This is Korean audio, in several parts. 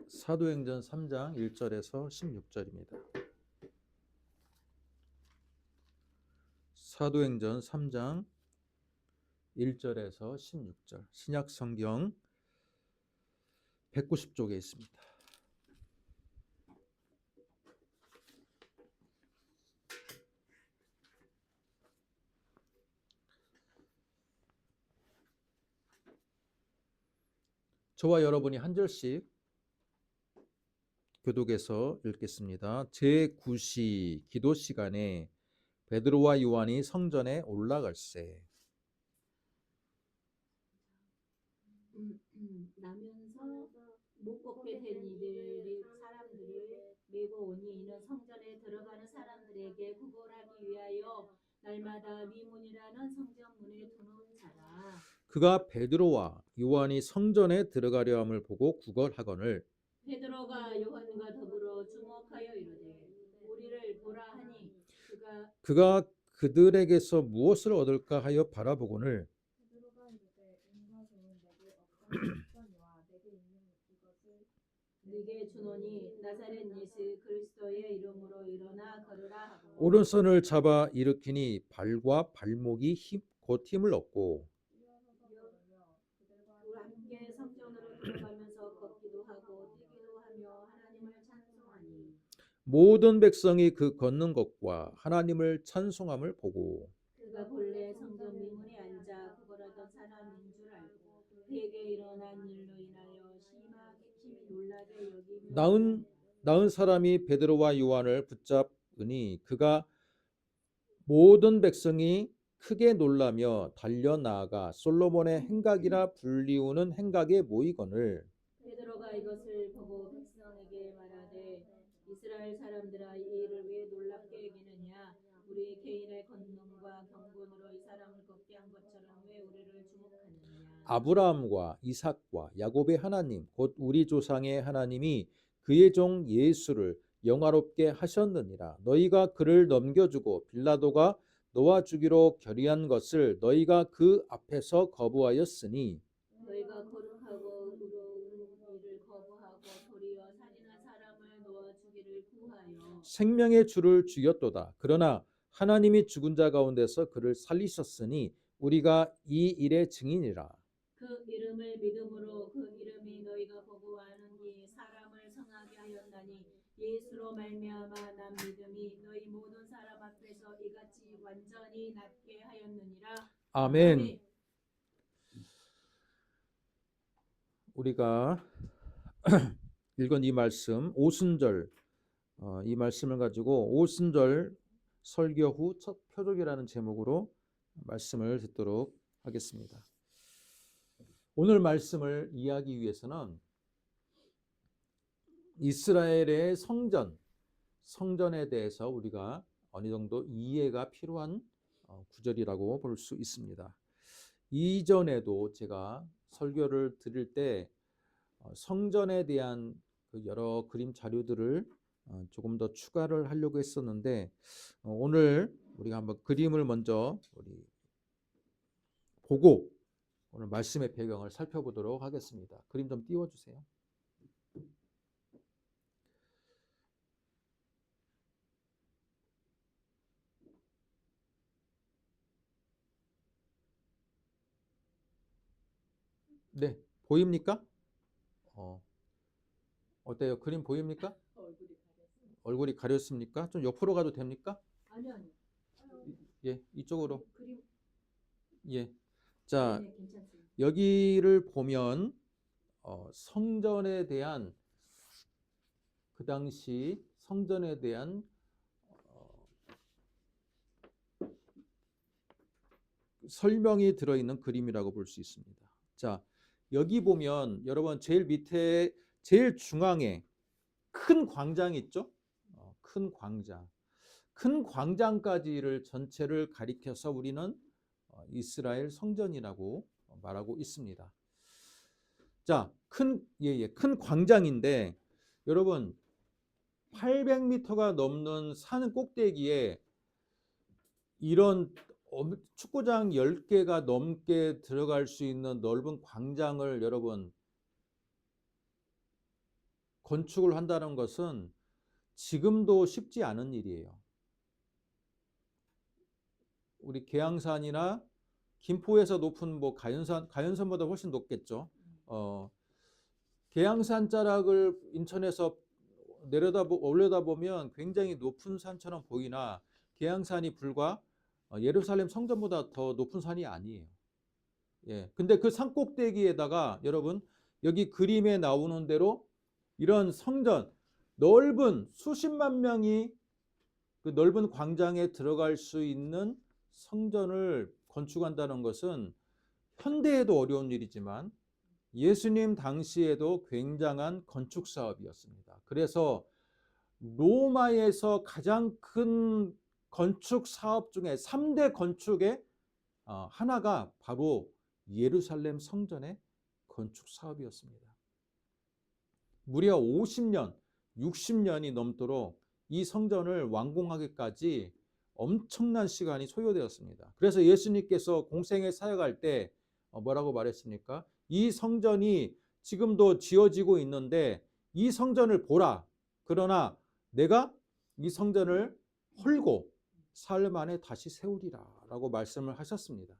사도행전 3장 1절에서 16절입니다. 사도행전 3장 1절에서 16절 신약 성경 190쪽에 있습니다. 저와 여러분이 한 절씩 교독에서 읽겠습니다. 제9시 기도 시간에 베드로와 요한이 성전에 올라갈세. 나면서 못 걷게 된 이들이 사람들을 메고 오니 이는 성전에 들어가는 사람들에게 구걸하기 위하여 날마다 미문이라는 성전 문에 두는 자라. 그가 베드로와 요한이 성전에 들어가려 함을 보고 구걸하거늘 베드로가 요한과 더불어 주목하여 이르되 우리를 보라 하니 그가 그들에게서 무엇을 얻을까 하여 바라보거늘 베드로가 이르되 은과 좋은 내게 어떤 특권이와 내게 있는 이것을 네게 주노니 나사렛 예수 그리스도의 이름으로 일어나 걸으라 하고 오른손을 잡아 일으키니 발과 발목이 곧 힘을 얻고 일어서서 걸으며 그들과 함께 성전으로 들어가면서 걷기도 하고 뛰기도 하며 하나님을 찬송하니 모든 백성이 그 걷는 것과 하나님을 찬송함을 보고 그가 본래 성전 미문에 앉아 구걸하던 사람인 줄 알고 그에게 일어난 일로 인하여 심히 놀라게 여기며 나은 사람이 베드로와 요한을 붙잡으니 그가 모든 백성이 크게 놀라며 달려나아가 솔로몬의 행각이라 불리우는 행각에 모이거늘 베드로가 이것을 보고 백성에게 말하되 이스라엘 사람들아 이 일을 왜 놀랍게 여기느냐 우리 개인의 권능과 경건으로 이 사람을 걷게 한 것처럼 왜 우리를 주목하느냐 아브라함과 이삭과 야곱의 하나님 곧 우리 조상의 하나님이 그의 종 예수를 영화롭게 하셨느니라. 너희가 그를 넘겨주고 빌라도가 놓아주기로 결의한 것을 너희가 그 앞에서 거부하였으니 너희가 거룩하고 의로운 일을 거부하고 도리어 살인한 사람을 놓아주기를 구하여 생명의 주를 죽였도다. 그러나 하나님이 죽은 자 가운데서 그를 살리셨으니 우리가 이 일의 증인이라. 그 이름을 믿음으로 그 이름이 너희가 보고 아는니 사람을 성하게 하였나니 예수로 말미암아 난 믿음이 너희 모든 사람 앞에서 이같이 완전히 낫게 하였느니라. 아멘. 우리가 읽은 이 말씀 오순절 이 말씀을 가지고 오순절 설교 후 첫 표적이라는 제목으로 말씀을 듣도록 하겠습니다. 오늘 말씀을 이해하기 위해서는 이스라엘의 성전에 대해서 우리가 어느 정도 이해가 필요한 구절이라고 볼 수 있습니다. 이전에도 제가 설교를 드릴 때 성전에 대한 여러 그림 자료들을 조금 더 추가를 하려고 했었는데 오늘 우리가 한번 그림을 먼저 보고 오늘 말씀의 배경을 살펴보도록 하겠습니다. 그림 좀 띄워주세요. 네, 보입니까? 어때요? 그림 보입니까? 얼굴이 가렸습니까? 좀 옆으로 가도 됩니까? 아니요. 예, 이쪽으로. 그림 예. 자, 네, 괜찮습니다. 여기를 보면 성전에 대한 그 당시 성전에 대한 설명이 들어있는 그림이라고 볼 수 있습니다. 자, 여기 보면 여러분 제일 밑에 제일 중앙에 큰 광장 있죠? 큰 광장까지를 전체를 가리켜서 우리는 이스라엘 성전이라고 말하고 있습니다. 자, 큰 광장인데 여러분 800m가 넘는 산 꼭대기에 이런 축구장 10개가 넘게 들어갈 수 있는 넓은 광장을 여러분 건축을 한다는 것은 지금도 쉽지 않은 일이에요. 우리 계양산이나 김포에서 높은 뭐 가연산보다 훨씬 높겠죠. 계양산 자락을 인천에서 올려다 보면 굉장히 높은 산처럼 보이나 계양산이 불과 예루살렘 성전보다 더 높은 산이 아니에요. 예. 근데 그 산 꼭대기에다가 여러분 여기 그림에 나오는 대로 이런 성전 넓은 수십만 명이 그 넓은 광장에 들어갈 수 있는 성전을 건축한다는 것은 현대에도 어려운 일이지만 예수님 당시에도 굉장한 건축 사업이었습니다. 그래서 로마에서 가장 큰 건축 사업 중에 3대 건축의 하나가 바로 예루살렘 성전의 건축 사업이었습니다. 무려 50년, 60년이 넘도록 이 성전을 완공하기까지 엄청난 시간이 소요되었습니다. 그래서 예수님께서 공생에 사역할 때 뭐라고 말했습니까? 이 성전이 지금도 지어지고 있는데 이 성전을 보라. 그러나 내가 이 성전을 헐고 사흘 만에 다시 세우리라 라고 말씀을 하셨습니다.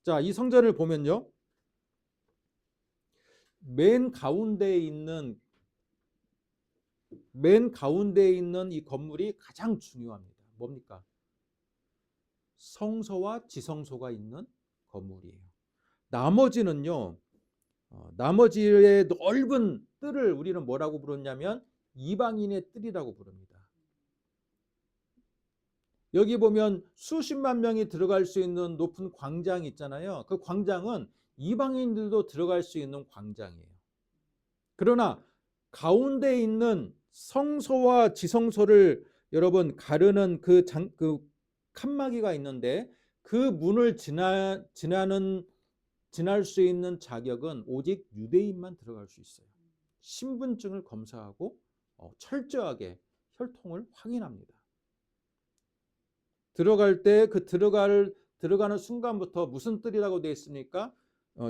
자, 이 성전을 보면요. 맨 가운데에 있는 이 건물이 가장 중요합니다. 뭡니까? 성소와 지성소가 있는 건물이에요. 나머지는요. 나머지의 넓은 뜰을 우리는 뭐라고 부르냐면 이방인의 뜰이라고 부릅니다. 여기 보면 수십만 명이 들어갈 수 있는 높은 광장이 있잖아요. 그 광장은 이방인들도 들어갈 수 있는 광장이에요. 그러나 가운데 있는 성소와 지성소를 여러분 가르는 그 칸막이가 있는데 그 문을 지날 수 있는 자격은 오직 유대인만 들어갈 수 있어요. 신분증을 검사하고 철저하게 혈통을 확인합니다. 들어갈 때 그 들어가는 순간부터 무슨 뜰이라고 되어 있습니까?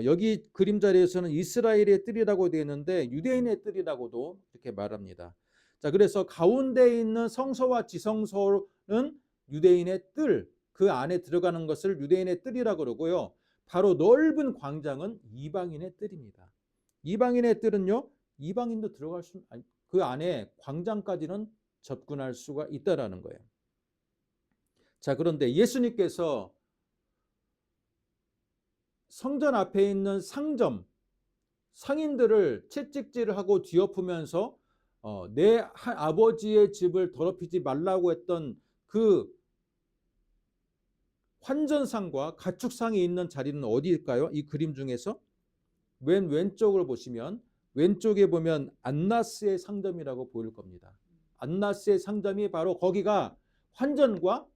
여기 그림 자리에서는 이스라엘의 뜰이라고 되어 있는데 유대인의 뜰이라고도 이렇게 말합니다. 자, 그래서 가운데 있는 성소와 지성소는 유대인의 뜰, 그 안에 들어가는 것을 유대인의 뜰이라고 그러고요. 바로 넓은 광장은 이방인의 뜰입니다. 이방인의 뜰은요, 이방인도 들어갈 수, 그 안에 광장까지는 접근할 수가 있다라는 거예요. 자, 그런데 예수님께서 성전 앞에 있는 상인들을 채찍질을 하고 뒤엎으면서 내 아버지의 집을 더럽히지 말라고 했던 그 환전상과 가축상이 있는 자리는 어디일까요? 이 그림 중에서 왼쪽을 보시면 왼쪽에 보면 안나스의 상점이라고 보일 겁니다. 안나스의 상점이 바로 거기가 환전과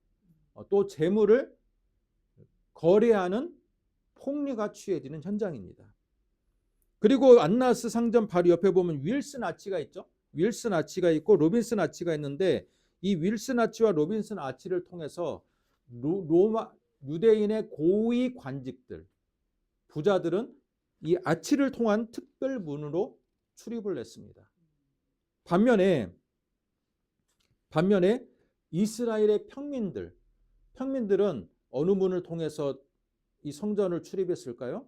또 재물을 거래하는 폭리가 취해지는 현장입니다. 그리고 안나스 상점 바로 옆에 보면 윌슨 아치가 있죠. 윌슨 아치가 있고 로빈슨 아치가 있는데 이 윌슨 아치와 로빈슨 아치를 통해서 유대인의 고위 관직들, 부자들은 이 아치를 통한 특별 문으로 출입을 했습니다. 반면에 이스라엘의 평민들은 어느 문을 통해서 이 성전을 출입했을까요?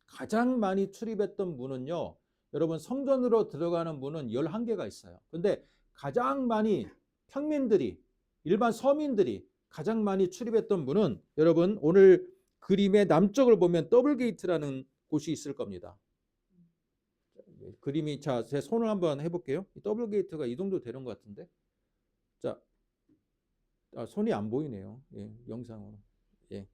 가장 많이 출입했던 문은요. 여러분 성전으로 들어가는 문은 11개가 있어요. 근데 가장 많이 평민들이 일반 서민들이 가장 많이 출입했던 문은 여러분 오늘 그림의 남쪽을 보면 더블 게이트라는 곳이 있을 겁니다. 그림이 제 손을 한번 해볼게요. 더블 게이트가 이 정도 되는 것 같은데. 자, 손이 안 보이네요. 예, 영상으로. 예.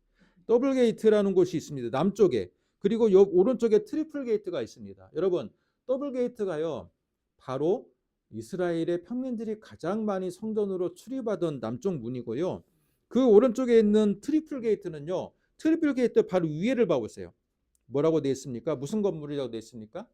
더블 게이트라는 곳이 있습니다. 남쪽에. 그리고 오른쪽에 트리플 게이트가 있습니다. 여러분, 더블 게이트가요. 바로 이스라엘의 평민들이 가장 많이 성전으로 출입하던 남쪽 문이고요. 그 오른쪽에 있는 트리플 게이트는요. 트리플 게이트 바로 위에를 봐보세요. 뭐라고 되어 있습니까? 무슨 건물이라고 되어 있습니까?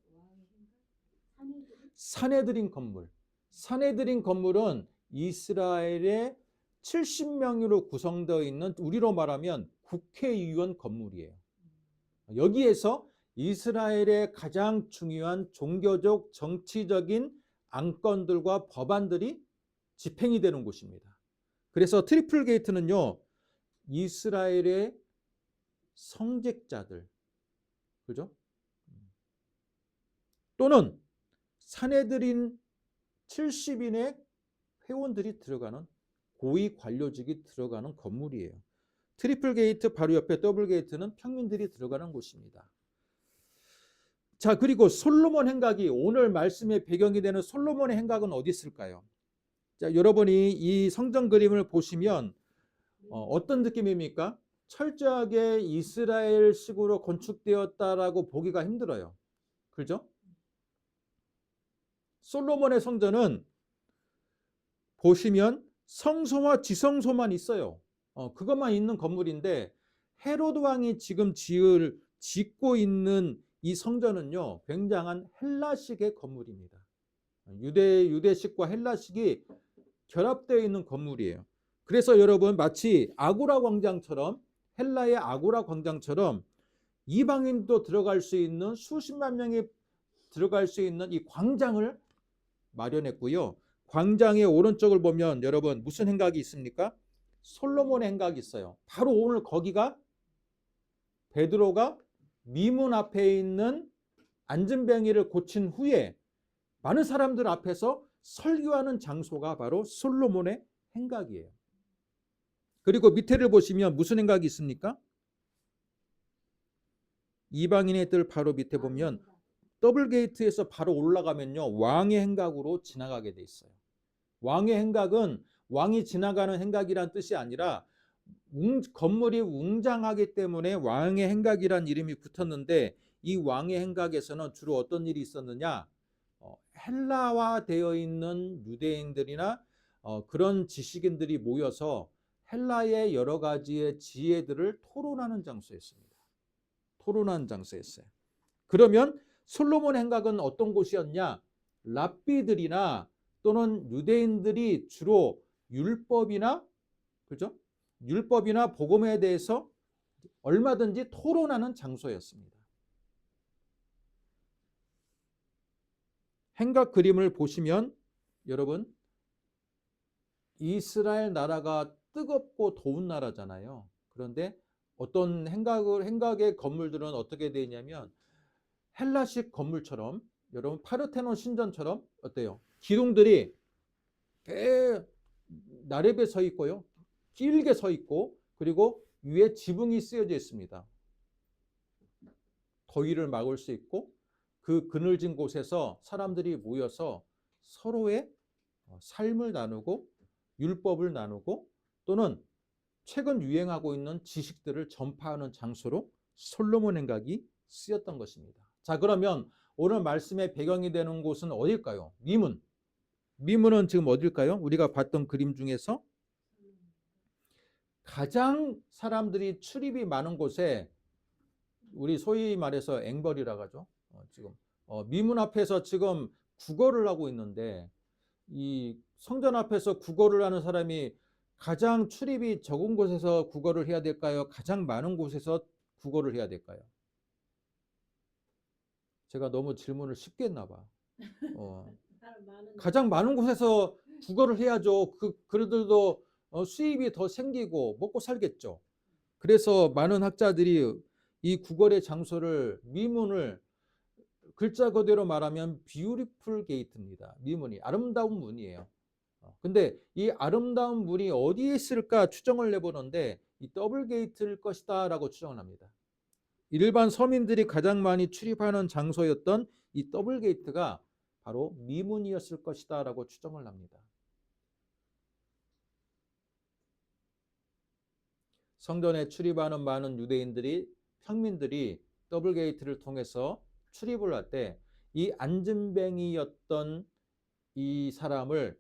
산헤드린 건물. 산헤드린 건물은 이스라엘의 70명으로 구성되어 있는 우리로 말하면 국회의원 건물이에요. 여기에서 이스라엘의 가장 중요한 종교적, 정치적인 안건들과 법안들이 집행이 되는 곳입니다. 그래서 트리플 게이트는요, 이스라엘의 성직자들, 그죠? 또는 사내들인 70인의 회원들이 들어가는 고위 관료직이 들어가는 건물이에요. 트리플 게이트 바로 옆에 더블 게이트는 평민들이 들어가는 곳입니다. 자, 그리고 솔로몬 행각이 오늘 말씀의 배경이 되는 솔로몬의 행각은 어디 있을까요? 자, 여러분이 이 성전 그림을 보시면 어떤 느낌입니까? 철저하게 이스라엘식으로 건축되었다라고 보기가 힘들어요. 그죠? 솔로몬의 성전은 보시면 성소와 지성소만 있어요. 그것만 있는 건물인데 헤로드 왕이 지금 짓고 있는 이 성전은요, 굉장한 헬라식의 건물입니다. 유대식과 헬라식이 결합되어 있는 건물이에요. 그래서 여러분 마치 아고라 광장처럼, 헬라의 아고라 광장처럼 이방인도 들어갈 수 있는, 수십만 명이 들어갈 수 있는 이 광장을 마련했고요. 광장의 오른쪽을 보면 여러분 무슨 행각이 있습니까? 솔로몬의 행각이 있어요. 바로 오늘 거기가 베드로가 미문 앞에 있는 안전뱅이를 고친 후에 많은 사람들 앞에서 설교하는 장소가 바로 솔로몬의 행각이에요. 그리고 밑에를 보시면 무슨 행각이 있습니까? 이방인의 뜰 바로 밑에 보면 더블 게이트에서 바로 올라가면요, 왕의 행각으로 지나가게 돼 있어요. 왕의 행각은 왕이 지나가는 행각이란 뜻이 아니라 건물이 웅장하기 때문에 왕의 행각이란 이름이 붙었는데, 이 왕의 행각에서는 주로 어떤 일이 있었느냐? 헬라화 되어 있는 유대인들이나 그런 지식인들이 모여서 헬라의 여러 가지의 지혜들을 토론하는 장소였습니다. 토론하는 장소였어요. 그러면 솔로몬 행각은 어떤 곳이었냐? 랍비들이나 또는 유대인들이 주로 율법이나, 그죠? 율법이나 복음에 대해서 얼마든지 토론하는 장소였습니다. 행각 그림을 보시면 여러분, 이스라엘 나라가 뜨겁고 더운 나라잖아요. 그런데 어떤 행각의 건물들은 어떻게 되어 있냐면 헬라식 건물처럼, 여러분 파르테논 신전처럼 어때요? 기둥들이 나래배 서 있고요, 길게 서 있고, 그리고 위에 지붕이 쓰여져 있습니다. 더위를 막을 수 있고, 그 그늘진 곳에서 사람들이 모여서 서로의 삶을 나누고 율법을 나누고 또는 최근 유행하고 있는 지식들을 전파하는 장소로 솔로몬 행각이 쓰였던 것입니다. 자, 그러면 오늘 말씀의 배경이 되는 곳은 어딜까요? 미문. 미문은 지금 어딜까요? 우리가 봤던 그림 중에서 가장 사람들이 출입이 많은 곳에, 우리 소위 말해서 앵벌이라고 하죠. 지금 미문 앞에서 지금 구걸을 하고 있는데, 이 성전 앞에서 구걸을 하는 사람이 가장 출입이 적은 곳에서 구걸을 해야 될까요? 가장 많은 곳에서 구걸을 해야 될까요? 제가 너무 질문을 쉽게 했나 봐. 가장 많은 곳에서 구걸을 해야죠. 그들도 수입이 더 생기고 먹고 살겠죠. 그래서 많은 학자들이 이 구걸의 장소를, 미문을 글자 그대로 말하면 beautiful gate입니다. 미문이 아름다운 문이에요. 근데 이 아름다운 문이 어디에 있을까 추정을 해보는데 이 더블 게이트일 것이다 라고 추정을 합니다. 일반 서민들이 가장 많이 출입하는 장소였던 이 더블 게이트가 바로 미문이었을 것이다 라고 추정을 합니다. 성전에 출입하는 많은 유대인들이, 평민들이 더블 게이트를 통해서 출입을 할 때 이 안진뱅이였던 이 사람을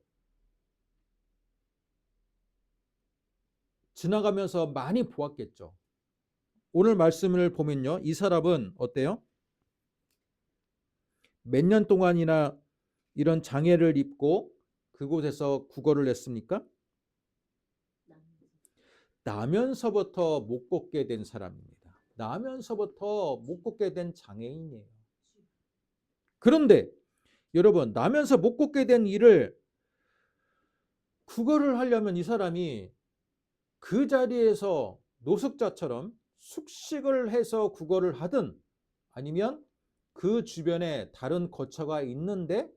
지나가면서 많이 보았겠죠. 오늘 말씀을 보면요, 이 사람은 어때요? 몇 년 동안이나 이런 장애를 입고 그곳에서 구걸을 했습니까? 나면서부터 못 걷게 된 사람입니다. 나면서부터 못 걷게 된 장애인이에요. 그런데 여러분, 나면서 못 걷게 된 일을 구걸을 하려면 이 사람이 그 자리에서 노숙자처럼 숙식을 해서 구걸을 하든 아니면 그 주변에 다른 거처가 있는데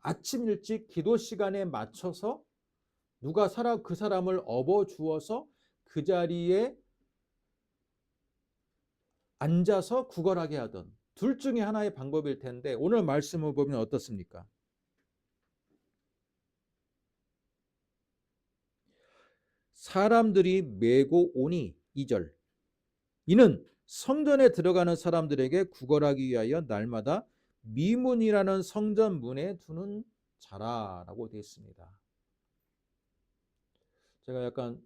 아침 일찍 기도 시간에 맞춰서 누가 그 사람을 업어 주어서 그 자리에 앉아서 구걸하게 하든 둘 중에 하나의 방법일 텐데 오늘 말씀을 보면 어떻습니까? 사람들이 메고 오니 2절 이는 성전에 들어가는 사람들에게 구걸하기 위하여 날마다 미문이라는 성전 문에 두는 자라라고 되어 있습니다. 제가 약간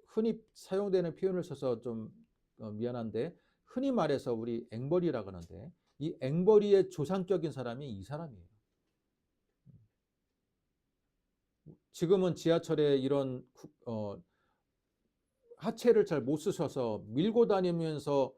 흔히 사용되는 표현을 써서 좀 미안한데 흔히 말해서 우리 앵벌이라 그러는데 이 앵벌이의 조상적인 사람이 이 사람이에요. 지금은 지하철에 이런 하체를 잘 못 쓰셔서 밀고 다니면서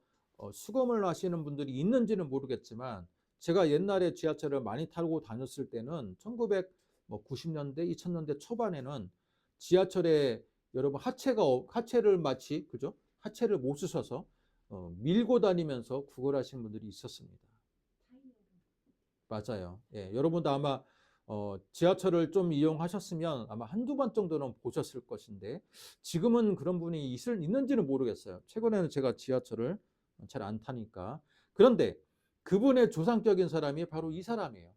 수금을 하시는 분들이 있는지는 모르겠지만 제가 옛날에 지하철을 많이 타고 다녔을 때는 1990년대, 2000년대 초반에는 지하철에 여러분 하체를 마치 그죠? 하체를 못 쓰셔서 밀고 다니면서 구걸하시는 분들이 있었습니다. 맞아요. 예, 여러분도 아마 지하철을 좀 이용하셨으면 아마 한두 번 정도는 보셨을 것인데 지금은 그런 분이 있는지는 모르겠어요. 최근에는 제가 지하철을 잘 안 타니까. 그런데 그분의 조상적인 사람이 바로 이 사람이에요.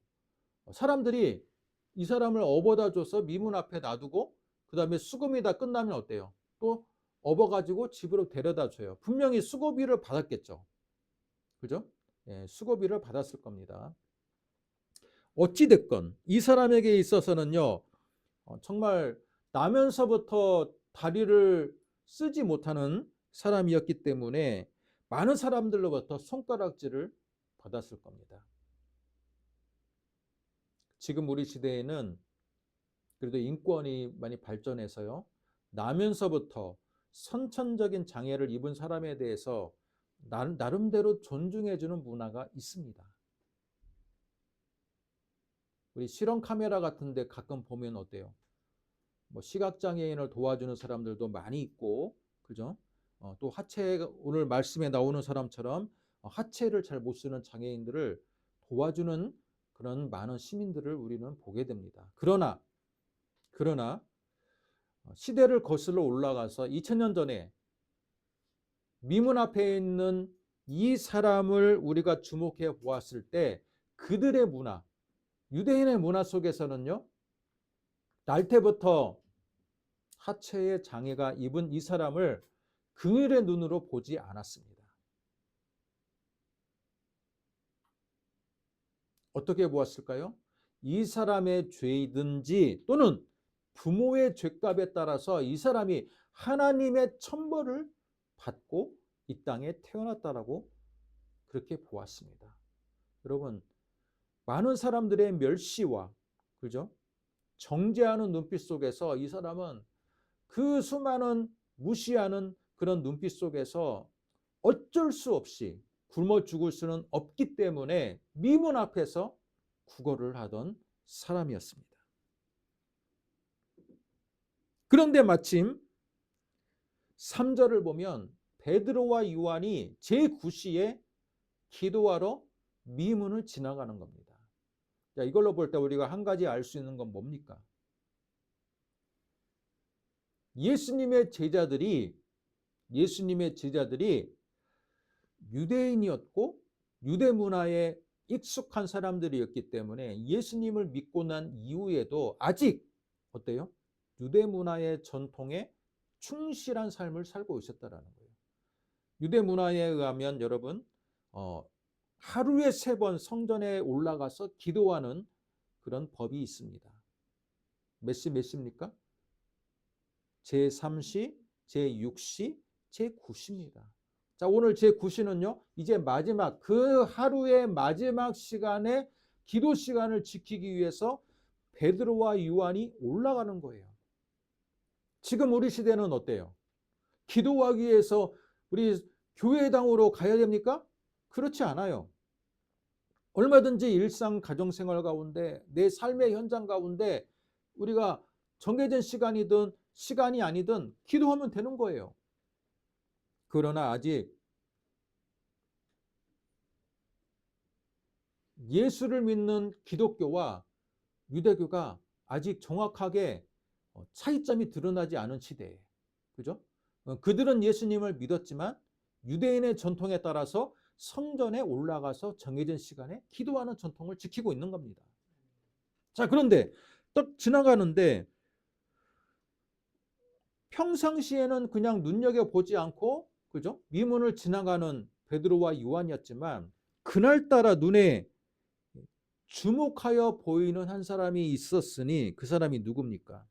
사람들이 이 사람을 업어다 줘서 미문 앞에 놔두고 그 다음에 수금이 다 끝나면 어때요? 또 업어가지고 집으로 데려다 줘요. 분명히 수고비를 받았겠죠. 그죠? 예, 수고비를 받았을 겁니다. 어찌됐건 이 사람에게 있어서는요, 정말 나면서부터 다리를 쓰지 못하는 사람이었기 때문에 많은 사람들로부터 손가락질을 받았을 겁니다. 지금 우리 시대에는 그래도 인권이 많이 발전해서요, 나면서부터 선천적인 장애를 입은 사람에 대해서 나름대로 존중해주는 문화가 있습니다. 우리 실험 카메라 같은 데 가끔 보면 어때요? 뭐 시각장애인을 도와주는 사람들도 많이 있고, 그죠? 또 오늘 말씀에 나오는 사람처럼 하체를 잘 못 쓰는 장애인들을 도와주는 그런 많은 시민들을 우리는 보게 됩니다. 그러나 시대를 거슬러 올라가서 2000년 전에 미문 앞에 있는 이 사람을 우리가 주목해 보았을 때 그들의 문화, 유대인의 문화 속에서는요, 날 때부터 하체에 장애가 입은 이 사람을 긍휼의 눈으로 보지 않았습니다. 어떻게 보았을까요? 이 사람의 죄이든지 또는 부모의 죄값에 따라서 이 사람이 하나님의 천벌을 받고 이 땅에 태어났다라고 그렇게 보았습니다. 여러분, 많은 사람들의 멸시와 그죠? 정죄하는 눈빛 속에서 이 사람은 그 수많은 무시하는 그런 눈빛 속에서 어쩔 수 없이 굶어 죽을 수는 없기 때문에 미문 앞에서 구걸을 하던 사람이었습니다. 그런데 마침 3절을 보면 베드로와 요한이 제9시에 기도하러 미문을 지나가는 겁니다. 자, 이걸로 볼 때 우리가 한 가지 알 수 있는 건 뭡니까? 예수님의 제자들이 유대인이었고 유대 문화에 익숙한 사람들이었기 때문에 예수님을 믿고 난 이후에도 아직 어때요? 유대 문화의 전통에 충실한 삶을 살고 있었다라는 거예요. 유대 문화에 의하면 여러분 하루에 3번 성전에 올라가서 기도하는 그런 법이 있습니다. 몇 시입니까? 제3시, 제6시, 제9시입니다. 자, 오늘 제9시는요, 이제 마지막, 그 하루의 마지막 시간에 기도 시간을 지키기 위해서 베드로와 요한이 올라가는 거예요. 지금 우리 시대는 어때요? 기도하기 위해서 우리 교회당으로 가야 됩니까? 그렇지 않아요. 얼마든지 일상 가정생활 가운데 내 삶의 현장 가운데 우리가 정해진 시간이든 시간이 아니든 기도하면 되는 거예요. 그러나 아직 예수를 믿는 기독교와 유대교가 아직 정확하게 차이점이 드러나지 않은 시대예요. 그죠? 그들은 예수님을 믿었지만 유대인의 전통에 따라서 성전에 올라가서 정해진 시간에 기도하는 전통을 지키고 있는 겁니다. 자, 그런데 딱 지나가는데 평상시에는 그냥 눈여겨보지 않고, 그죠? 미문을 지나가는 베드로와 요한이었지만 그날따라 눈에 주목하여 보이는 한 사람이 있었으니 그 사람이 누굽니까?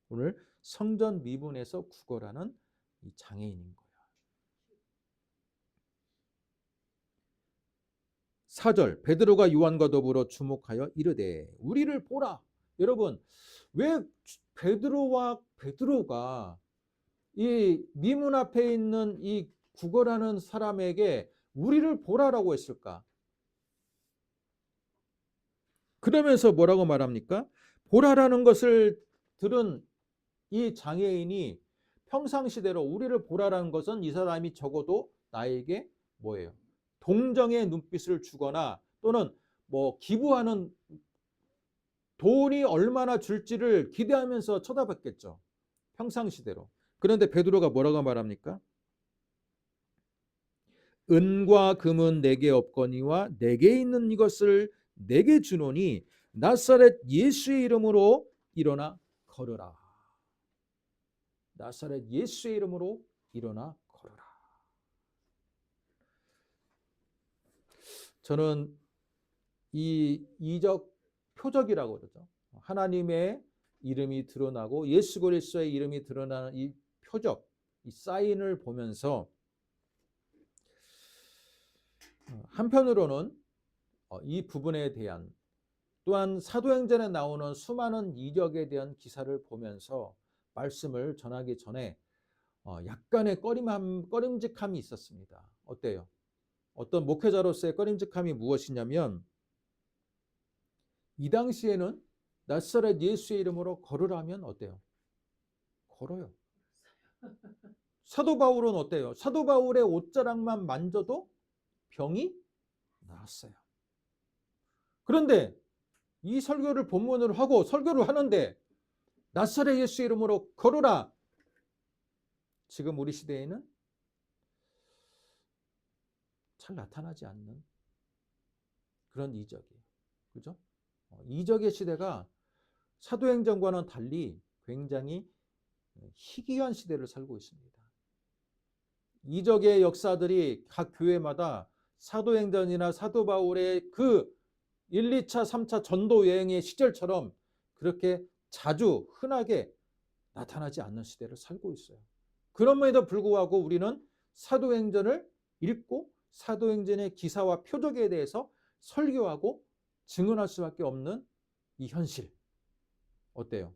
오늘 성전 미문에서 구걸하는 이 장애인인 거예요. 4절 베드로가 요한과 더불어 주목하여 이르되 우리를 보라. 여러분, 왜 베드로가 이 미문 앞에 있는 이 구걸하는 사람에게 우리를 보라라고 했을까? 그러면서 뭐라고 말합니까? 보라라는 것을 들은 이 장애인이 평상시대로 우리를 보라라는 것은 이 사람이 적어도 나에게 뭐예요? 동정의 눈빛을 주거나 또는 뭐 기부하는 돈이 얼마나 줄지를 기대하면서 쳐다봤겠죠. 평상시대로. 그런데 베드로가 뭐라고 말합니까? 은과 금은 내게 없거니와 내게 있는 이것을 내게 주노니 나사렛 예수의 이름으로 일어나 걸으라. 나사렛 예수의 이름으로 일어나 걸으라. 저는 이 이적 표적이라고 그러죠. 하나님의 이름이 드러나고 예수 그리스도의 이름이 드러나는 이 표적, 이 사인을 보면서 한편으로는 이 부분에 대한 또한 사도행전에 나오는 수많은 이적에 대한 기사를 보면서 말씀을 전하기 전에 약간의 꺼림직함이 있었습니다. 어때요? 어떤 목회자로서의 꺼림직함이 무엇이냐면 이 당시에는 나사렛 예수의 이름으로 걸으라면 어때요? 걸어요. 사도 바울은 어때요? 사도 바울의 옷자락만 만져도 병이 나았어요. 그런데 이 설교를 본문으로 하고 설교를 하는데 나사렛 예수 이름으로 걸으라. 지금 우리 시대에는 잘 나타나지 않는 그런 이적이에요. 그죠? 이적의 시대가 사도행전과는 달리 굉장히 희귀한 시대를 살고 있습니다. 이적의 역사들이 각 교회마다 사도행전이나 사도 바울의 그 1, 2차, 3차 전도 여행의 시절처럼 그렇게 자주 흔하게 나타나지 않는 시대를 살고 있어요. 그럼에도 불구하고 우리는 사도행전을 읽고 사도행전의 기사와 표적에 대해서 설교하고 증언할 수밖에 없는 이 현실. 어때요?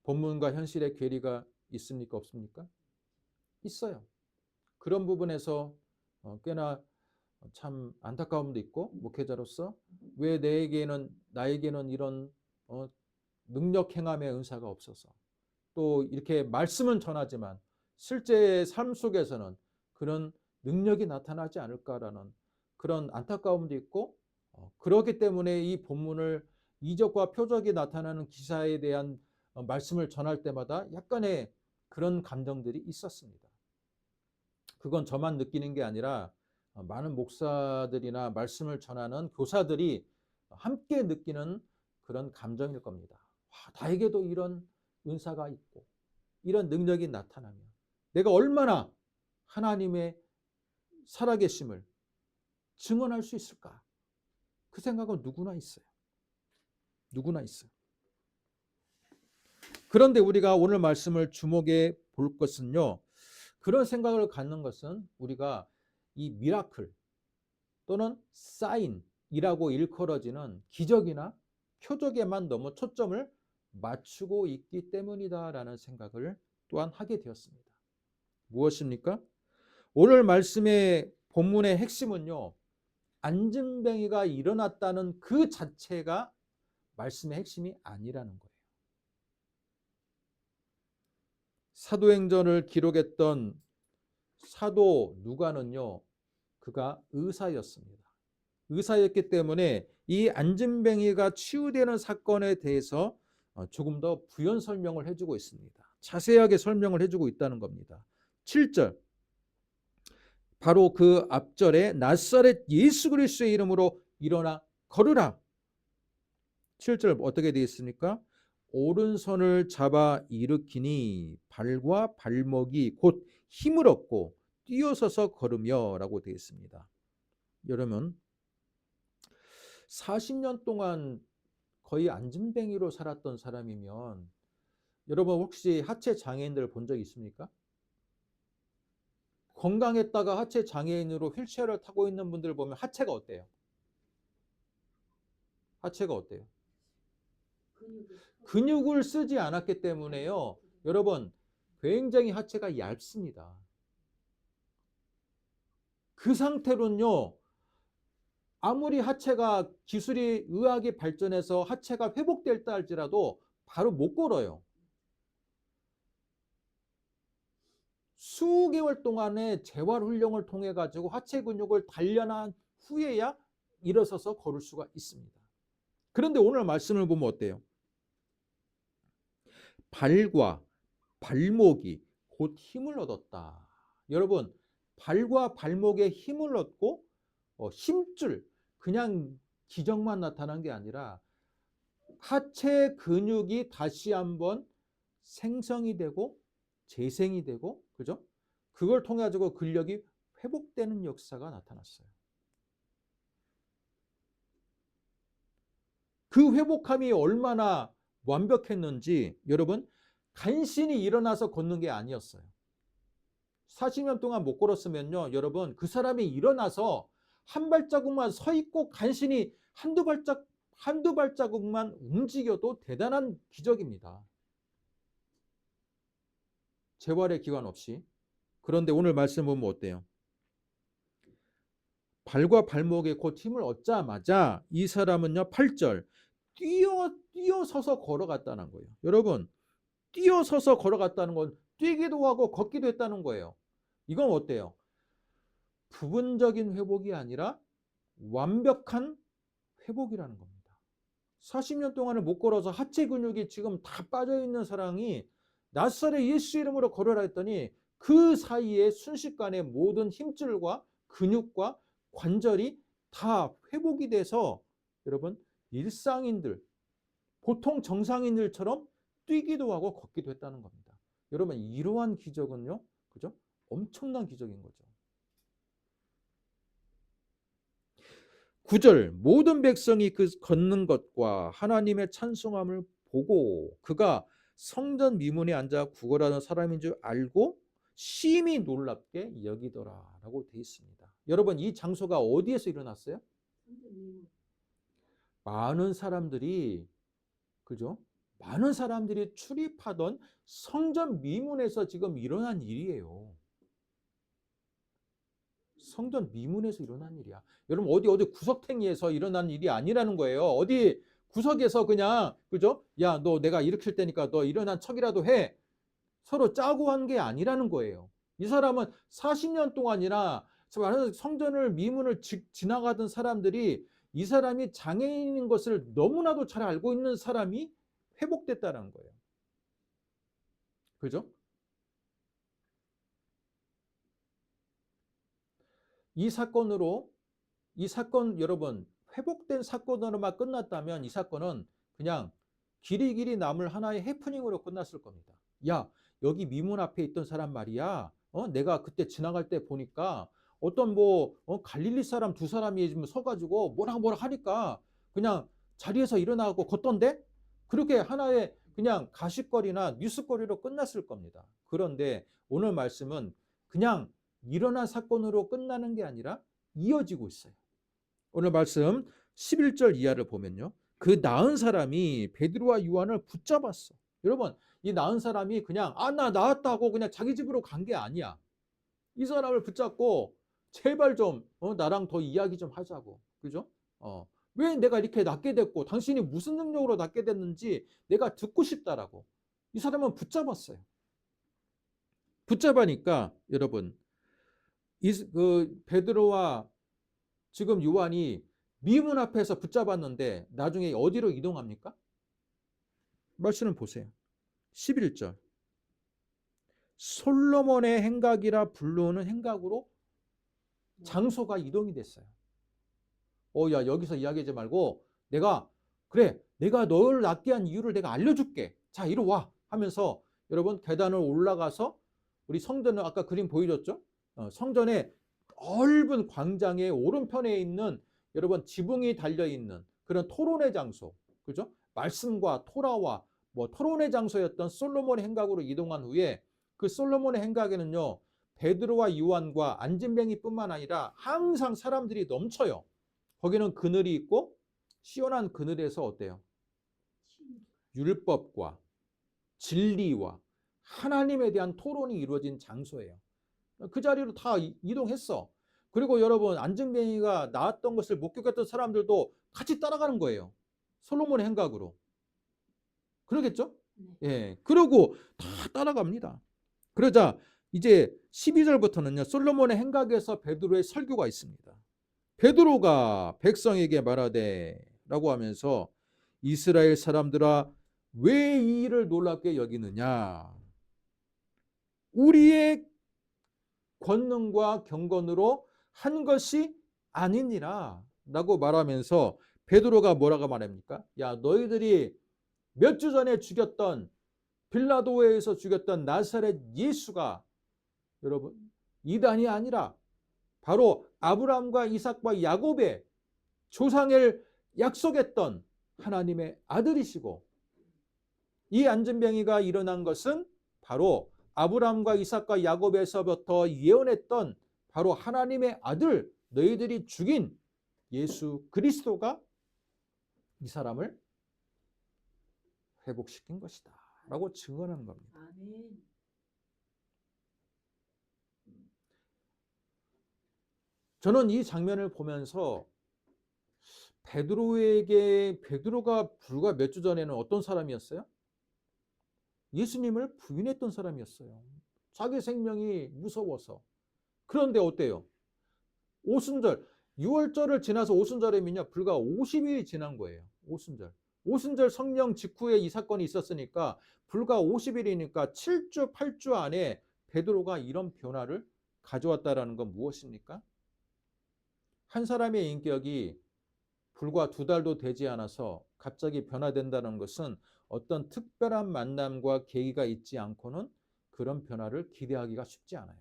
본문과 현실의 괴리가 있습니까? 없습니까? 있어요. 그런 부분에서 꽤나 참 안타까움도 있고 목회자로서 왜 나에게는 이런 능력 행함의 은사가 없어서 또 이렇게 말씀은 전하지만 실제의 삶 속에서는 그런 능력이 나타나지 않을까라는 그런 안타까움도 있고 그렇기 때문에 이 본문을 이적과 표적이 나타나는 기사에 대한 말씀을 전할 때마다 약간의 그런 감정들이 있었습니다. 그건 저만 느끼는 게 아니라 많은 목사들이나 말씀을 전하는 교사들이 함께 느끼는 그런 감정일 겁니다. 나에게도 이런 은사가 있고 이런 능력이 나타나면 내가 얼마나 하나님의 살아계심을 증언할 수 있을까? 그 생각은 누구나 있어요. 누구나 있어요. 그런데 우리가 오늘 말씀을 주목해 볼 것은요. 그런 생각을 갖는 것은 우리가 이 미라클 또는 사인이라고 일컬어지는 기적이나 표적에만 너무 초점을 맞추고 있기 때문이다라는 생각을 또한 하게 되었습니다. 무엇입니까? 오늘 말씀의 본문의 핵심은요. 안진뱅이가 일어났다는 그 자체가 말씀의 핵심이 아니라는 거예요. 사도행전을 기록했던 사도 누가는요. 그가 의사였습니다. 의사였기 때문에 이 안진뱅이가 치유되는 사건에 대해서 조금 더 부연 설명을 해주고 있습니다. 자세하게 설명을 해주고 있다는 겁니다. 7절 바로 그 앞절에 나사렛 예수 그리스도의 이름으로 일어나 걸으라. 7절 어떻게 되어 있습니까? 오른손을 잡아 일으키니 발과 발목이 곧 힘을 얻고 뛰어서서 걸으며 라고 되어 있습니다. 여러분 40년 동안 거의 안진뱅이로 살았던 사람이면 여러분 혹시 하체 장애인들 본 적 있습니까? 건강했다가 하체 장애인으로 휠체어를 타고 있는 분들 보면 하체가 어때요? 하체가 어때요? 근육을 쓰지 않았기 때문에요. 여러분 굉장히 하체가 얇습니다. 그 상태로는요. 아무리 하체가 기술이 의학이 발전해서 하체가 회복될다 할지라도 바로 못 걸어요. 수개월 동안의 재활훈련을 통해 가지고 하체 근육을 단련한 후에야 일어서서 걸을 수가 있습니다. 그런데 오늘 말씀을 보면 어때요? 발과 발목이 곧 힘을 얻었다. 여러분 발과 발목에 힘을 얻고 힘줄 그냥 기적만 나타난 게 아니라 하체 근육이 다시 한번 생성이 되고 재생이 되고 그죠? 그걸 통해 가지고 근력이 회복되는 역사가 나타났어요. 그 회복함이 얼마나 완벽했는지 여러분 간신히 일어나서 걷는 게 아니었어요. 40년 동안 못 걸었으면요. 여러분 그 사람이 일어나서 한 발자국만 서 있고 간신히 한두 발자국만 움직여도 대단한 기적입니다. 재활의 기간 없이. 그런데 오늘 말씀 보면 어때요? 발과 발목에 곧 힘을 얻자마자 이 사람은요 8절 뛰어서서 걸어갔다는 거예요. 여러분 뛰어서서 걸어갔다는 건 뛰기도 하고 걷기도 했다는 거예요. 이건 어때요? 부분적인 회복이 아니라 완벽한 회복이라는 겁니다. 40년 동안을 못 걸어서 하체 근육이 지금 다 빠져있는 사람이 나사렛 예수 이름으로 걸어라 했더니 그 사이에 순식간에 모든 힘줄과 근육과 관절이 다 회복이 돼서 여러분 일상인들 보통 정상인들처럼 뛰기도 하고 걷기도 했다는 겁니다. 여러분 이러한 기적은요, 그죠? 엄청난 기적인 거죠. 9절 모든 백성이 그 걷는 것과 하나님의 찬송함을 보고 그가 성전 미문에 앉아 구걸하는 사람인 줄 알고 심히 놀랍게 여기더라 라고 되어 있습니다. 여러분 이 장소가 어디에서 일어났어요? 많은 사람들이 그죠? 많은 사람들이 출입하던 성전 미문에서 지금 일어난 일이에요. 성전 미문에서 일어난 일이야. 여러분 어디 구석탱이에서 일어난 일이 아니라는 거예요. 어디 구석에서 그냥 그죠? 야, 너 내가 일으킬 테니까 너 일어난 척이라도 해. 서로 짜고 한 게 아니라는 거예요. 이 사람은 40년 동안이나 성전을 미문을 지나가던 사람들이 이 사람이 장애인인 것을 너무나도 잘 알고 있는 사람이 회복됐다는 거예요. 그죠? 이 사건 여러분 회복된 사건으로만 끝났다면 이 사건은 그냥 길이 남을 하나의 해프닝으로 끝났을 겁니다. 야, 여기 미문 앞에 있던 사람 말이야. 내가 그때 지나갈 때 보니까 어떤 갈릴리 사람 두 사람이 지금 서가지고 뭐라 하니까 그냥 자리에서 일어나고 걷던데? 그렇게 하나의 그냥 가십거리나 뉴스거리로 끝났을 겁니다. 그런데 오늘 말씀은 그냥 일어난 사건으로 끝나는 게 아니라 이어지고 있어요. 오늘 말씀 11절 이하를 보면요. 그 나은 사람이 베드로와 요한을 붙잡았어. 여러분 이 낳은 사람이 그냥 나 낳았다고 그냥 자기 집으로 간 게 아니야. 이 사람을 붙잡고 제발 좀 나랑 더 이야기 좀 하자고. 그죠? 왜 내가 이렇게 낫게 됐고 당신이 무슨 능력으로 낫게 됐는지 내가 듣고 싶다라고. 이 사람은 붙잡았어요. 붙잡으니까 여러분 베드로와 지금 요한이 미문 앞에서 붙잡았는데 나중에 어디로 이동합니까? 말씀을 보세요. 11절. 솔로몬의 행각이라 불리는 행각으로 장소가 이동이 됐어요. 야, 여기서 이야기하지 말고 내가 너를 낫게 한 이유를 내가 알려줄게. 자, 이리 와 하면서 여러분 계단을 올라가서 우리 성전을 아까 그림 보여줬죠? 성전의 넓은 광장의 오른편에 있는 여러분 지붕이 달려있는 그런 토론의 장소. 그죠? 말씀과 토라와 토론의 장소였던 솔로몬의 행각으로 이동한 후에 그 솔로몬의 행각에는요. 베드로와 요한과 안진뱅이뿐만 아니라 항상 사람들이 넘쳐요. 거기는 그늘이 있고 시원한 그늘에서 어때요? 율법과 진리와 하나님에 대한 토론이 이루어진 장소예요. 그 자리로 다 이동했어. 그리고 여러분 안진뱅이가 나왔던 것을 목격했던 사람들도 같이 따라가는 거예요. 솔로몬의 행각으로. 그러겠죠? 예. 그러고 다 따라갑니다. 그러자 이제 12절부터는요. 솔로몬의 행각에서 베드로의 설교가 있습니다. 베드로가 백성에게 말하되 라고 하면서 이스라엘 사람들아 왜 이 일을 놀랍게 여기느냐? 우리의 권능과 경건으로 한 것이 아니니라 라고 말하면서 베드로가 뭐라고 말합니까? 야, 너희들이 몇 주 전에 죽였던 빌라도에서 죽였던 나사렛 예수가 여러분 이단이 아니라 바로 아브라함과 이삭과 야곱의 조상을 약속했던 하나님의 아들이시고 이 안진뱅이가 일어난 것은 바로 아브라함과 이삭과 야곱에서부터 예언했던 바로 하나님의 아들 너희들이 죽인 예수 그리스도가 이 사람을 회복시킨 것이다 라고 증언한 겁니다. 아멘. 저는 이 장면을 보면서 베드로가 불과 몇 주 전에는 어떤 사람이었어요? 예수님을 부인했던 사람이었어요. 자기 생명이 무서워서. 그런데 어때요? 오순절, 6월절을 지나서 오순절이면요, 불과 50일이 지난 거예요. 오순절. 오순절 성령 직후에 이 사건이 있었으니까 불과 50일이니까 7주, 8주 안에 베드로가 이런 변화를 가져왔다라는 건 무엇입니까? 한 사람의 인격이 불과 2달도 되지 않아서 갑자기 변화된다는 것은 어떤 특별한 만남과 계기가 있지 않고는 그런 변화를 기대하기가 쉽지 않아요.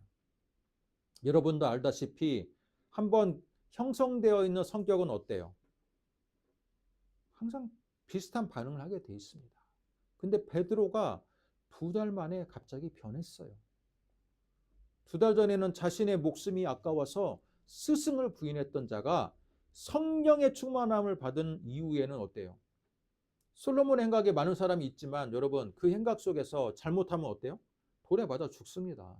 여러분도 알다시피 한번 형성되어 있는 성격은 어때요? 항상 비슷한 반응을 하게 돼 있습니다. 근데 베드로가 2달 만에 갑자기 변했어요. 2달 전에는 자신의 목숨이 아까워서 스승을 부인했던 자가 성령의 충만함을 받은 이후에는 어때요? 솔로몬 행각에 많은 사람이 있지만 여러분 그 행각 속에서 잘못하면 어때요? 돌에 맞아 죽습니다.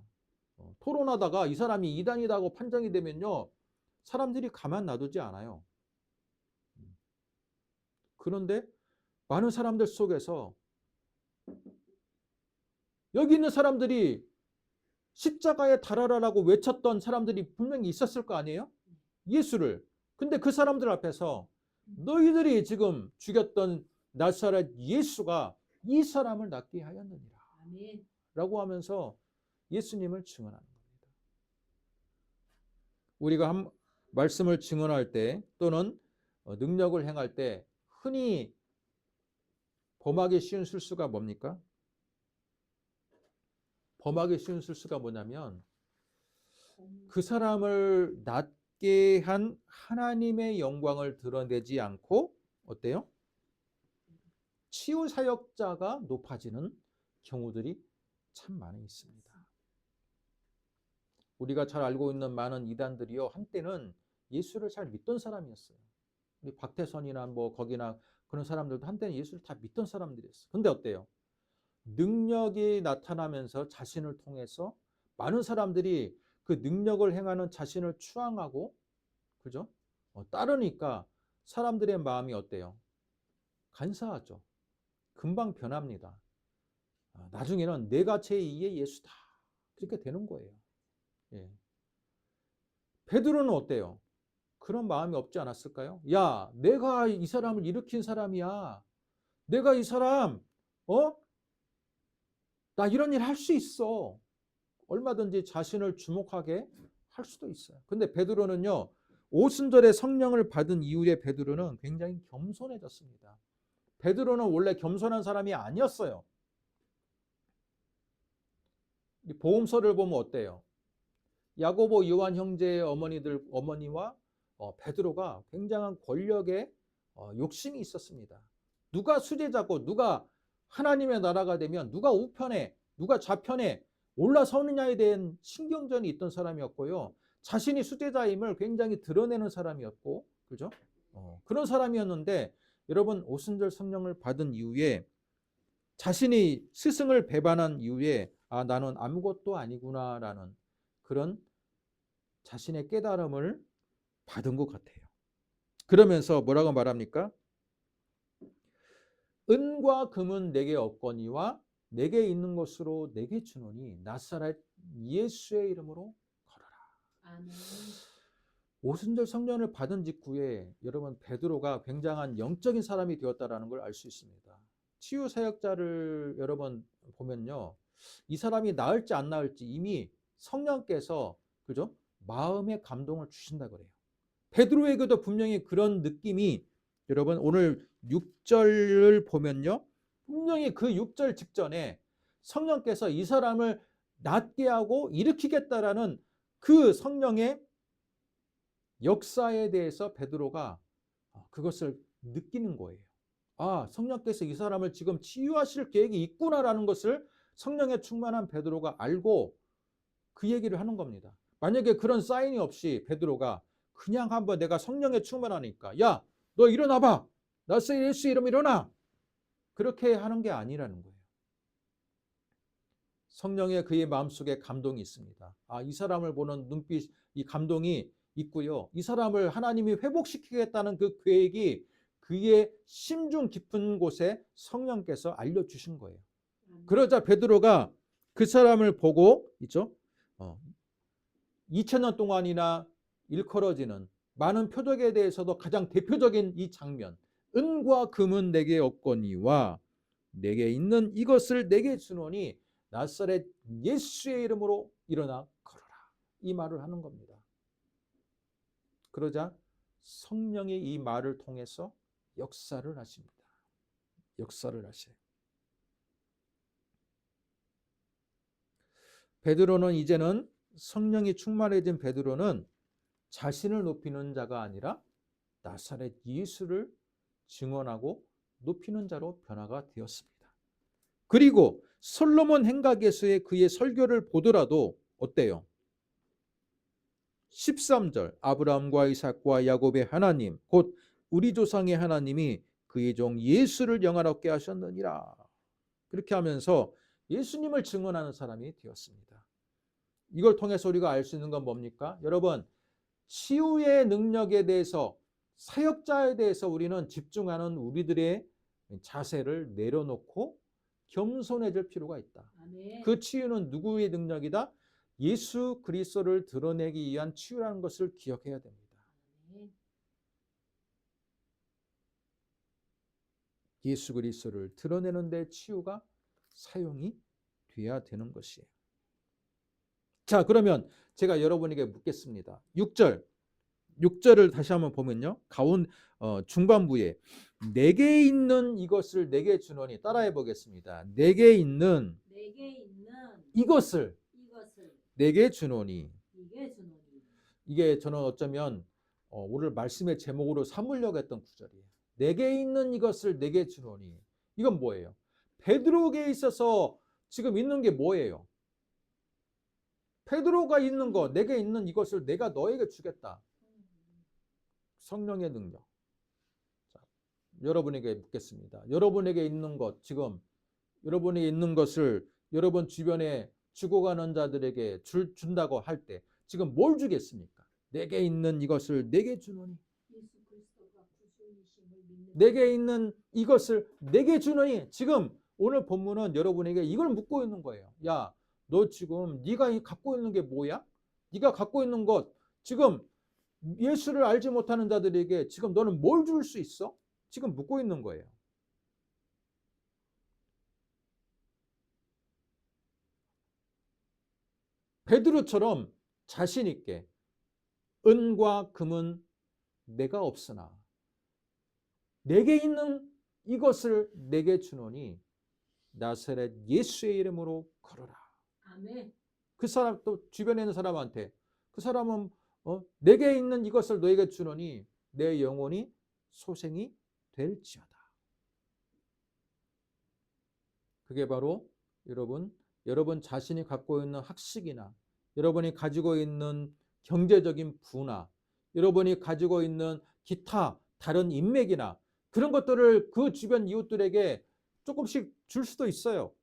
토론하다가 이 사람이 이단이라고 판정이 되면요. 사람들이 가만 놔두지 않아요. 그런데 많은 사람들 속에서 여기 있는 사람들이 십자가에 달아라라고 외쳤던 사람들이 분명히 있었을 거 아니에요? 예수를. 근데 그 사람들 앞에서 너희들이 지금 죽였던 나사렛 예수가 이 사람을 낫게 하였느니라. 아멘. 라고 하면서 예수님을 증언하는 겁니다. 우리가 말씀을 증언할 때 또는 능력을 행할 때 흔히 범하기 쉬운 실수가 뭡니까? 범하기 쉬운 실수가 뭐냐면 그 사람을 낫게 한 하나님의 영광을 드러내지 않고 어때요? 치유 사역자가 높아지는 경우들이 참 많이 있습니다. 우리가 잘 알고 있는 많은 이단들이요 한때는 예수를 잘 믿던 사람이었어요. 우리 박태선이나 거기나 그런 사람들도 한때는 예수를 다 믿던 사람들이었어요. 근데 어때요? 능력이 나타나면서 자신을 통해서 많은 사람들이 그 능력을 행하는 자신을 추앙하고, 그죠? 따르니까 사람들의 마음이 어때요? 간사하죠. 금방 변합니다. 나중에는 내가 제2의 예수다. 그렇게 되는 거예요. 예. 베드로는 어때요? 그런 마음이 없지 않았을까요? 야, 내가 이 사람을 일으킨 사람이야. 내가 이 사람, 나 이런 일 할 수 있어. 얼마든지 자신을 주목하게 할 수도 있어요. 근데 베드로는요, 오순절에 성령을 받은 이후에 베드로는 굉장히 겸손해졌습니다. 베드로는 원래 겸손한 사람이 아니었어요. 이 보험서를 보면 어때요? 야고보, 요한 형제의 어머니와 베드로가 굉장한 권력에 욕심이 있었습니다. 누가 수제자고 누가 하나님의 나라가 되면 누가 우편에 누가 좌편에 올라서느냐에 대한 신경전이 있던 사람이었고요. 자신이 수제자임을 굉장히 드러내는 사람이었고, 그죠? 그런 사람이었는데 여러분 오순절 성령을 받은 이후에 자신이 스승을 배반한 이후에 나는 아무것도 아니구나라는 그런 자신의 깨달음을 받은 것 같아요. 그러면서 뭐라고 말합니까? 은과 금은 내게 없거니와 내게 있는 것으로 내게 주노니 나사렛 예수의 이름으로 걸어라. 아멘. 오순절 성령을 받은 직후에 여러분 베드로가 굉장한 영적인 사람이 되었다라는 걸 알 수 있습니다. 치유 사역자를 여러분 보면요, 이 사람이 나을지 안 나을지 이미 성령께서, 그죠? 마음의 감동을 주신다 그래요. 베드로에게도 분명히 그런 느낌이, 여러분 오늘 6절을 보면요, 분명히 그 6절 직전에 성령께서 이 사람을 낫게 하고 일으키겠다라는 그 성령의 역사에 대해서 베드로가 그것을 느끼는 거예요. 성령께서 이 사람을 지금 치유하실 계획이 있구나라는 것을 성령에 충만한 베드로가 알고 그 얘기를 하는 겁니다. 만약에 그런 사인이 없이 베드로가 그냥 한번 내가 성령에 충만하니까 야, 너 일어나봐. 나사렛 예수 이름 일어나. 그렇게 하는 게 아니라는 거예요. 성령의 그의 마음속에 감동이 있습니다. 이 사람을 보는 눈빛, 이 감동이 있고요. 이 사람을 하나님이 회복시키겠다는 그 계획이 그의 심중 깊은 곳에 성령께서 알려주신 거예요. 그러자 베드로가 그 사람을 보고 있죠. 2000년 동안이나 일컬어지는 많은 표적에 대해서도 가장 대표적인 이 장면, 은과 금은 내게 없거니와 내게 있는 이것을 내게 주노니 나사렛 예수의 이름으로 일어나 걸어라. 이 말을 하는 겁니다. 그러자 성령이 이 말을 통해서 역사를 하십니다. 역사를 하셔요. 베드로는 이제는 성령이 충만해진 베드로는 자신을 높이는 자가 아니라 나사렛 예수를 증언하고 높이는 자로 변화가 되었습니다. 그리고 솔로몬 행각에서의 그의 설교를 보더라도 어때요? 13절 아브라함과 이삭과 야곱의 하나님 곧 우리 조상의 하나님이 그의 종 예수를 영화롭게 하셨느니라. 그렇게 하면서 예수님을 증언하는 사람이 되었습니다. 이걸 통해서 우리가 알 수 있는 건 뭡니까? 여러분, 치유의 능력에 대해서, 사역자에 대해서 우리는 집중하는 우리들의 자세를 내려놓고 겸손해질 필요가 있다. 아멘. 그 치유는 누구의 능력이다? 예수 그리스도를 드러내기 위한 치유라는 것을 기억해야 됩니다. 아멘. 예수 그리스도를 드러내는 데 치유가 사용이 돼야 되는 것이에요. 자, 그러면 제가 여러분에게 묻겠습니다. 6절을 다시 한번 보면요. 중반부에 내게 있는 이것을 내게 주노니 따라해 보겠습니다. 내게 있는 이것을 내게 주노니. 이게 저는 어쩌면 오늘 말씀의 제목으로 삼으려고 했던 구절이에요. 내게 있는 이것을 내게 주노니. 이건 뭐예요? 베드로에게 있어서 지금 있는 게 뭐예요? 베드로가 있는 거, 내게 있는 이것을 내가 너에게 주겠다. 성령의 능력. 자, 여러분에게 묻겠습니다. 여러분에게 있는 것, 지금 여러분이 있는 것을 여러분 주변에 죽어가는 자들에게 준다고 할 때 지금 뭘 주겠습니까? 내게 있는 이것을 내게 주노니, 예수 그리스도가 구주이심을 믿는 내게 있는 이것을 내게 주노니. 지금 오늘 본문은 여러분에게 이걸 묻고 있는 거예요. 야, 너 지금 네가 갖고 있는 게 뭐야? 네가 갖고 있는 것, 지금 예수를 알지 못하는 자들에게 지금 너는 뭘 줄 수 있어? 지금 묻고 있는 거예요. 베드로처럼 자신 있게 은과 금은 내가 없으나 내게 있는 이것을 내게 주노니 나사렛 예수의 이름으로 걸어라. 아멘. 그 사람, 또 주변에 있는 사람한테, 그 사람은 내게 있는 이것을 너에게 주노니 내 영혼이 소생이 될지어다. 그게 바로 여러분 자신이 갖고 있는 학식이나 여러분이 가지고 있는 경제적인 부나 여러분이 가지고 있는 기타 다른 인맥이나 그런 것들을 그 주변 이웃들에게 조금씩 줄 수도 있어요.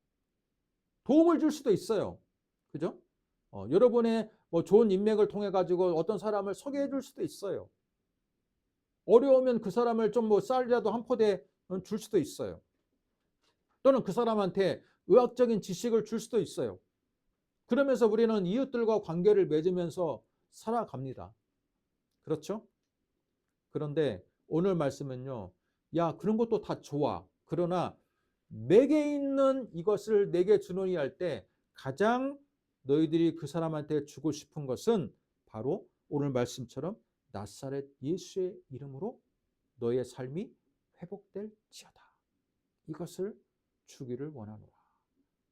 도움을 줄 수도 있어요. 그죠? 여러분의 뭐 좋은 인맥을 통해 가지고 어떤 사람을 소개해 줄 수도 있어요. 어려우면 그 사람을 좀 뭐 쌀이라도 한 포대 줄 수도 있어요. 또는 그 사람한테 의학적인 지식을 줄 수도 있어요. 그러면서 우리는 이웃들과 관계를 맺으면서 살아갑니다. 그렇죠? 그런데 오늘 말씀은요, 야, 그런 것도 다 좋아. 그러나 내게 있는 이것을 내게 주노니 할 때 가장 너희들이 그 사람한테 주고 싶은 것은 바로 오늘 말씀처럼 나사렛 예수의 이름으로 너의 삶이 회복될지어다. 이것을 주기를 원하노라.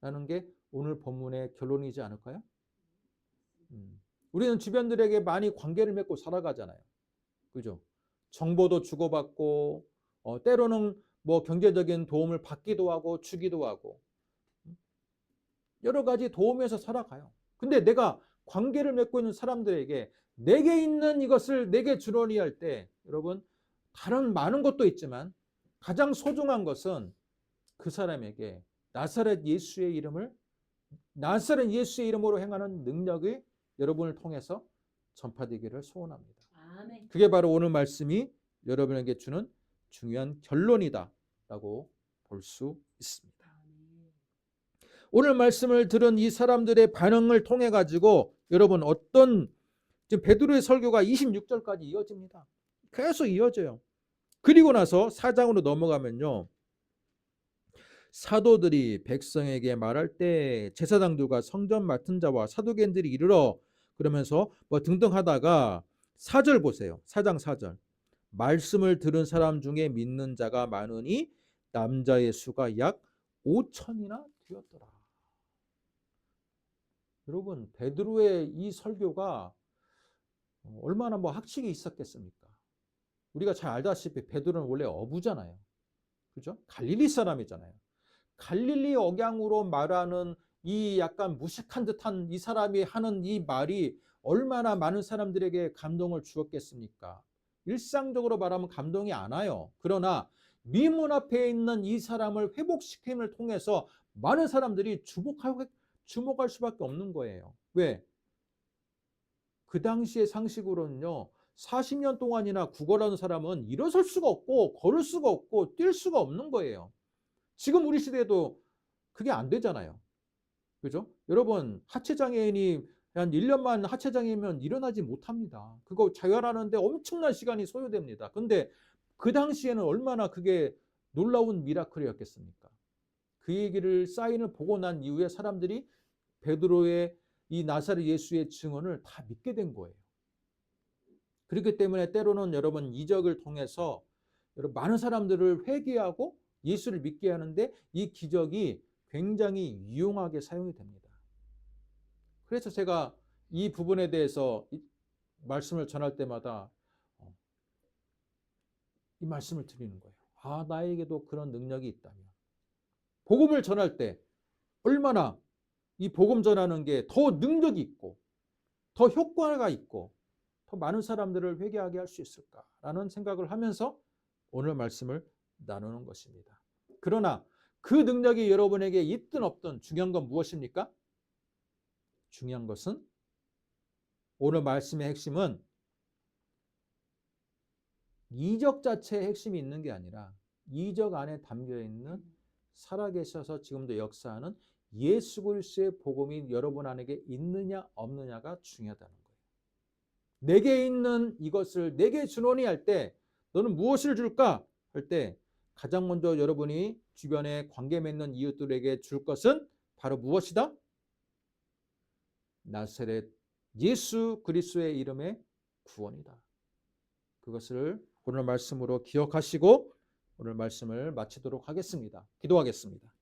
라는 게 오늘 본문의 결론이지 않을까요? 우리는 주변들에게 많이 관계를 맺고 살아가잖아요. 그죠? 정보도 주고받고, 때로는 뭐 경제적인 도움을 받기도 하고, 주기도 하고, 여러 가지 도움에서 살아가요. 근데 내가 관계를 맺고 있는 사람들에게 내게 있는 이것을 내게 주노니 할 때, 여러분, 다른 많은 것도 있지만 가장 소중한 것은 그 사람에게 나사렛 예수의 이름으로 행하는 능력이 여러분을 통해서 전파되기를 소원합니다. 아멘. 그게 바로 오늘 말씀이 여러분에게 주는 중요한 결론이다라고 볼 수 있습니다. 아멘. 오늘 말씀을 들은 이 사람들의 반응을 통해 가지고 여러분 지금 베드로의 설교가 26절까지 이어집니다. 계속 이어져요. 그리고 나서 4장으로 넘어가면요. 사도들이 백성에게 말할 때 제사장들과 성전 맡은 자와 사두개인들이 이르러 그러면서 뭐 등등 하다가 4절 보세요. 4장 4절. 말씀을 들은 사람 중에 믿는 자가 많으니 남자의 수가 약 5천이나 되었더라. 여러분, 베드로의 이 설교가 얼마나 뭐 학식이 있었겠습니까? 우리가 잘 알다시피 베드로는 원래 어부잖아요. 그죠? 갈릴리 사람이잖아요. 갈릴리 억양으로 말하는 이 약간 무식한 듯한 이 사람이 하는 이 말이 얼마나 많은 사람들에게 감동을 주었겠습니까? 일상적으로 말하면 감동이 안 와요. 그러나 미문 앞에 있는 이 사람을 회복시킴을 통해서 많은 사람들이 주목할 수밖에 없는 거예요. 왜? 그 당시의 상식으로는요, 40년 동안이나 구걸하는 사람은 일어설 수가 없고 걸을 수가 없고 뛸 수가 없는 거예요. 지금 우리 시대에도 그게 안 되잖아요. 그죠? 여러분, 하체장애인이 한 1년만 하체장애면 일어나지 못합니다. 그거 자혈하는데 엄청난 시간이 소요됩니다. 근데 그 당시에는 얼마나 그게 놀라운 미라클이었겠습니까? 그 얘기를 사인을 보고 난 이후에 사람들이 베드로의 이 나사렛 예수의 증언을 다 믿게 된 거예요. 그렇기 때문에 때로는 여러분 이적을 통해서 많은 사람들을 회개하고 예수를 믿게 하는데 이 기적이 굉장히 유용하게 사용이 됩니다. 그래서 제가 이 부분에 대해서 말씀을 전할 때마다 이 말씀을 드리는 거예요. 아, 나에게도 그런 능력이 있다면. 복음을 전할 때 얼마나 이 복음 전하는 게 더 능력이 있고 더 효과가 있고 더 많은 사람들을 회개하게 할 수 있을까라는 생각을 하면서 오늘 말씀을 나누는 것입니다. 그러나 그 능력이 여러분에게 있든 없든 중요한 건 무엇입니까? 중요한 것은 오늘 말씀의 핵심은 이적 자체의 핵심이 있는 게 아니라 이적 안에 담겨 있는 살아계셔서 지금도 역사하는 예수 그리스도의 복음이 여러분 안에게 있느냐 없느냐가 중요하다는 거예요. 내게 있는 이것을 내게 주노니 할 때 너는 무엇을 줄까? 할 때 가장 먼저 여러분이 주변에 관계 맺는 이웃들에게 줄 것은 바로 무엇이다? 나사렛 예수 그리스도의 이름의 구원이다. 그것을 오늘 말씀으로 기억하시고 오늘 말씀을 마치도록 하겠습니다. 기도하겠습니다.